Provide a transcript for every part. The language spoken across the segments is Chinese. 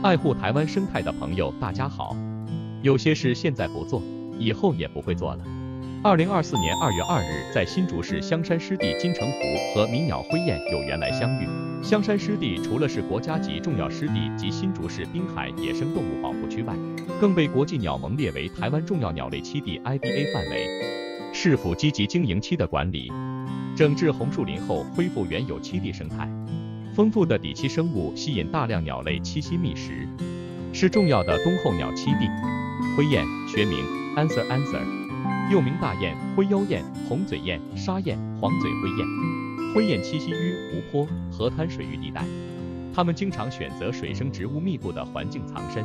爱护台湾生态的朋友，大家好。有些事现在不做，以后也不会做了。2024年2月2日，在新竹市香山湿地金城湖和迷鸟灰雁有缘来相遇。香山湿地除了是国家级重要湿地及新竹市滨海野生动物保护区外，更被国际鸟盟列为台湾重要鸟类栖地 IBA 范围。市府积极经营栖的管理，整治红树林后恢复原有栖地生态。丰富的底栖生物吸引大量鸟类栖息觅食，是重要的冬候鸟栖地。灰雁学名 Answer， 又名大雁、灰腰雁、红嘴雁、沙雁、黄嘴灰雁。灰雁栖息于湖泊、河滩水域地带，它们经常选择水生植物密布的环境藏身，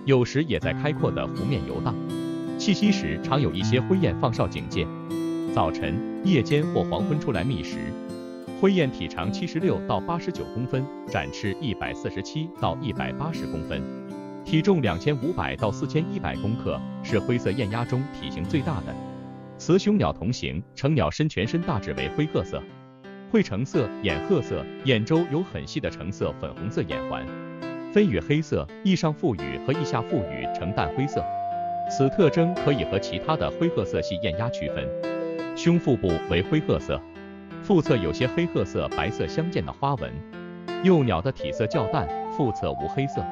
有时也在开阔的湖面游荡。栖息时常有一些灰雁放哨警戒，早晨、夜间或黄昏出来觅食。灰雁体长76到89公分，展翅147到180公分，体重2500到4100公克，是灰色雁鸭中体型最大的。雌雄鸟同形，成鸟身全身大致为灰褐色，喙橙色，眼褐色，眼周有很细的橙色、粉红色眼环，分羽黑色、翼上腹羽和翼下腹羽呈淡灰色，此特征可以和其他的灰褐色系雁鸭区分。胸腹部为灰褐色，腹侧有些黑褐色、白色相间的花纹。幼鸟的体色较淡，腹侧无黑色。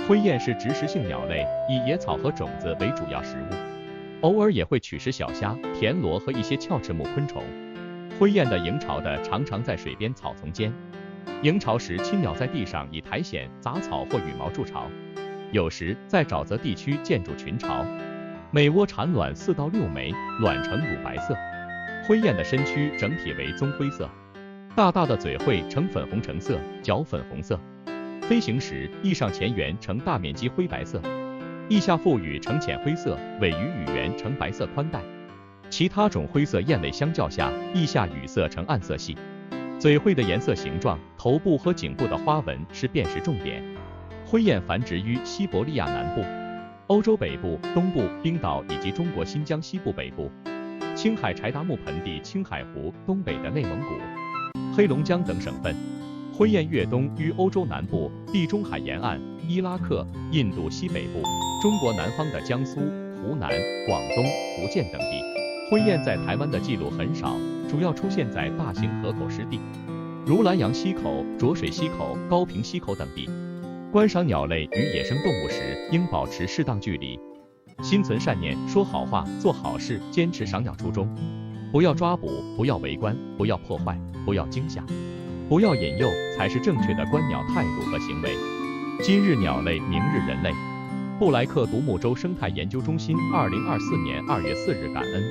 灰雁是植食性鸟类，以野草和种子为主要食物，偶尔也会取食小虾、田螺和一些鞘翅目昆虫。灰雁的营巢的常常在水边草丛间，营巢时亲鸟在地上以苔藓、杂草或羽毛筑巢，有时在沼泽地区建筑群巢。每窝产卵4到6枚，卵呈乳白色。灰雁的身躯整体为棕灰色，大大的嘴喙呈粉红橙色，脚粉红色。飞行时翼上前缘呈大面积灰白色，翼下腹羽呈浅灰色，尾羽羽缘呈白色宽带。其他种灰色雁类相较下，翼下羽色呈暗色系。嘴喙的颜色形状、头部和颈部的花纹是辨识重点。灰雁繁殖于西伯利亚南部、欧洲北部、东部、冰岛以及中国新疆西部北部、青海柴达木盆地、青海湖、东北的内蒙古、黑龙江等省份。灰雁越冬于欧洲南部、地中海沿岸、伊拉克、印度西北部、中国南方的江苏、湖南、广东、福建等地。灰雁在台湾的记录很少，主要出现在大型河口湿地，如兰阳溪口、浊水溪口、高平溪口等地。观赏鸟类与野生动物时，应保持适当距离，心存善念，说好话，做好事，坚持赏鸟初衷，不要抓捕，不要围观，不要破坏，不要惊吓，不要引诱，才是正确的观鸟态度和行为。今日鸟类，明日人类。布莱克独木舟生态研究中心2024年2月4日感恩。